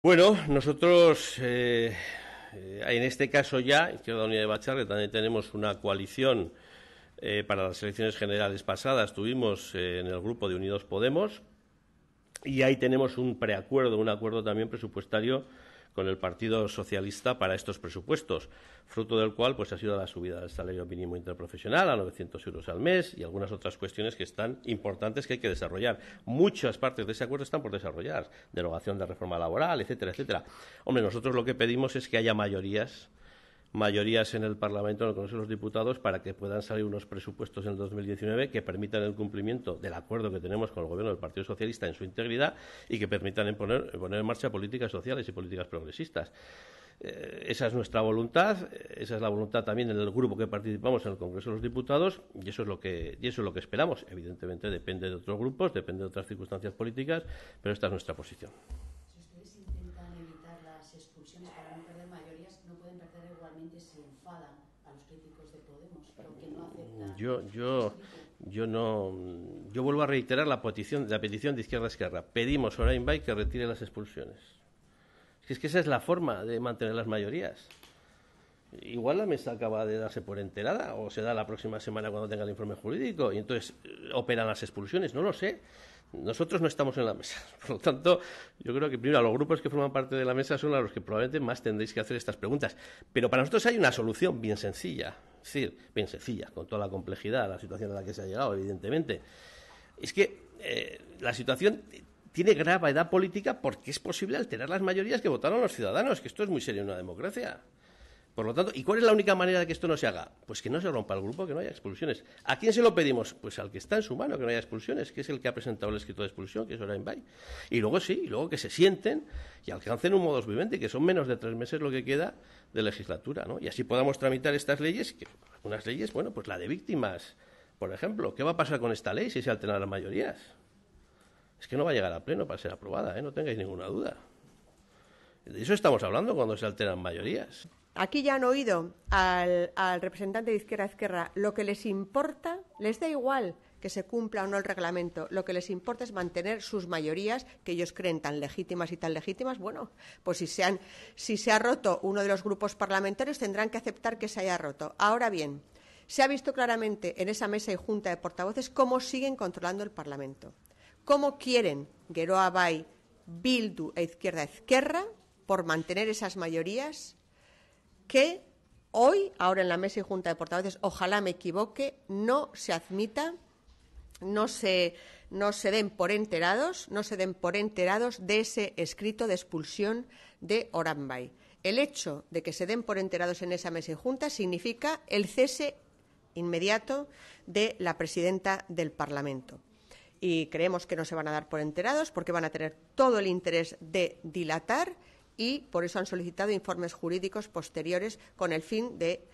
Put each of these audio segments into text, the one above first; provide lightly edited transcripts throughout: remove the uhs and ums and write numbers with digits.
Bueno, nosotros en este caso ya, Izquierda Unida de Batzarre, también tenemos una coalición para las elecciones generales pasadas. Tuvimos en el grupo de Unidos Podemos y ahí tenemos un preacuerdo, un acuerdo también presupuestario con el Partido Socialista para estos presupuestos, fruto del cual pues ha sido la subida del salario mínimo interprofesional a 900 euros al mes y algunas otras cuestiones que están importantes que hay que desarrollar. Muchas partes de ese acuerdo están por desarrollar, derogación de reforma laboral, etcétera, etcétera. Hombre, nosotros lo que pedimos es que haya mayorías en el Parlamento, en el Congreso de los Diputados, para que puedan salir unos presupuestos en el 2019 que permitan el cumplimiento del acuerdo que tenemos con el Gobierno del Partido Socialista en su integridad y que permitan poner en marcha políticas sociales y políticas progresistas. Esa es nuestra voluntad, esa es la voluntad también en el grupo que participamos en el Congreso de los Diputados y eso es lo que esperamos. Evidentemente depende de otros grupos, depende de otras circunstancias políticas, pero esta es nuestra posición. Si ustedes intentan evitar las expulsiones para no perder mayorías, no pueden perder igualmente si enfadan a los críticos de Podemos, porque no aceptan. Yo vuelvo a reiterar la petición de Izquierda-Esquerra. Pedimos a Orain Bai que retire las expulsiones. Es que esa es la forma de mantener las mayorías. Igual la mesa acaba de darse por enterada o se da la próxima semana cuando tenga el informe jurídico y entonces operan las expulsiones, no lo sé. Nosotros no estamos en la mesa. Por lo tanto, yo creo que primero los grupos que forman parte de la mesa son a los que probablemente más tendréis que hacer estas preguntas. Pero para nosotros hay una solución bien sencilla. Es decir, bien sencilla, con toda la complejidad, la situación a la que se ha llegado, evidentemente. Es que la situación tiene gravedad política porque es posible alterar las mayorías que votaron los ciudadanos, que esto es muy serio en una democracia. Por lo tanto, ¿y cuál es la única manera de que esto no se haga? Pues que no se rompa el grupo, que no haya expulsiones. ¿A quién se lo pedimos? Pues al que está en su mano que no haya expulsiones, que es el que ha presentado el escrito de expulsión, que es Orain Bai. Y luego que se sienten y alcancen un modus vivendi, que son menos de 3 meses lo que queda de legislatura, ¿no? Y así podamos tramitar estas leyes, que unas leyes, bueno, pues la de víctimas, por ejemplo. ¿Qué va a pasar con esta ley si se alteran las mayorías? Es que no va a llegar a pleno para ser aprobada, no tengáis ninguna duda. De eso estamos hablando cuando se alteran mayorías. Aquí ya han oído al representante de Izquierda-Esquerra. Lo que les importa, les da igual que se cumpla o no el reglamento. Lo que les importa es mantener sus mayorías, que ellos creen tan legítimas y tan legítimas. Bueno, pues si se ha roto uno de los grupos parlamentarios, tendrán que aceptar que se haya roto. Ahora bien, se ha visto claramente en esa mesa y junta de portavoces cómo siguen controlando el Parlamento. Cómo quieren Geroa Bai, Bildu e Izquierda-Esquerra por mantener esas mayorías que hoy, ahora en la mesa y junta de portavoces, ojalá me equivoque, no se admita, no se den por enterados de ese escrito de expulsión de Orain Bai. El hecho de que se den por enterados en esa mesa y junta significa el cese inmediato de la presidenta del Parlamento. Y creemos que no se van a dar por enterados porque van a tener todo el interés de dilatar y por eso han solicitado informes jurídicos posteriores con el fin de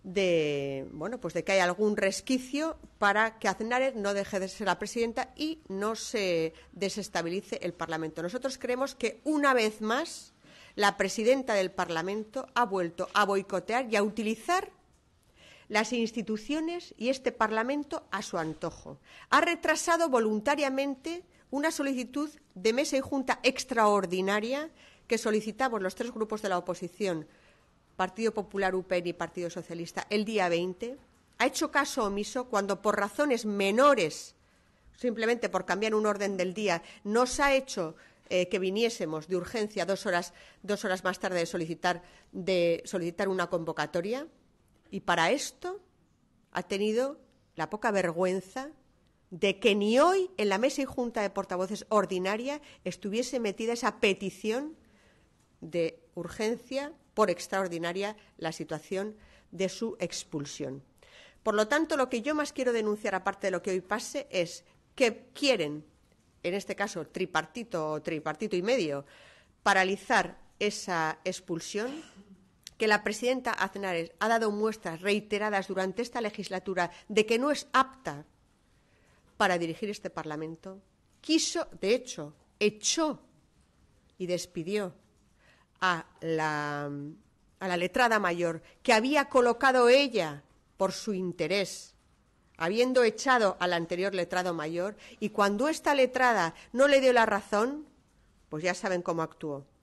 que haya algún resquicio para que Aznarez no deje de ser la presidenta y no se desestabilice el Parlamento. Nosotros creemos que una vez más la presidenta del Parlamento ha vuelto a boicotear y a utilizar las instituciones y este Parlamento a su antojo. Ha retrasado voluntariamente una solicitud de mesa y junta extraordinaria que solicitamos los 3 grupos de la oposición, Partido Popular, UPN y Partido Socialista, el día 20, ha hecho caso omiso cuando por razones menores, simplemente por cambiar un orden del día, nos ha hecho que viniésemos de urgencia 2 horas más tarde de solicitar una convocatoria, y para esto ha tenido la poca vergüenza de que ni hoy en la mesa y junta de portavoces ordinaria estuviese metida esa petición de urgencia por extraordinaria la situación de su expulsión. Por lo tanto, lo que yo más quiero denunciar, aparte de lo que hoy pase, es que quieren, en este caso tripartito y medio, paralizar esa expulsión, que la presidenta Aznarez ha dado muestras reiteradas durante esta legislatura de que no es apta para dirigir este Parlamento. Quiso, de hecho, echó y despidió a la letrada mayor que había colocado ella por su interés, habiendo echado al anterior letrado mayor, y cuando esta letrada no le dio la razón, pues ya saben cómo actuó.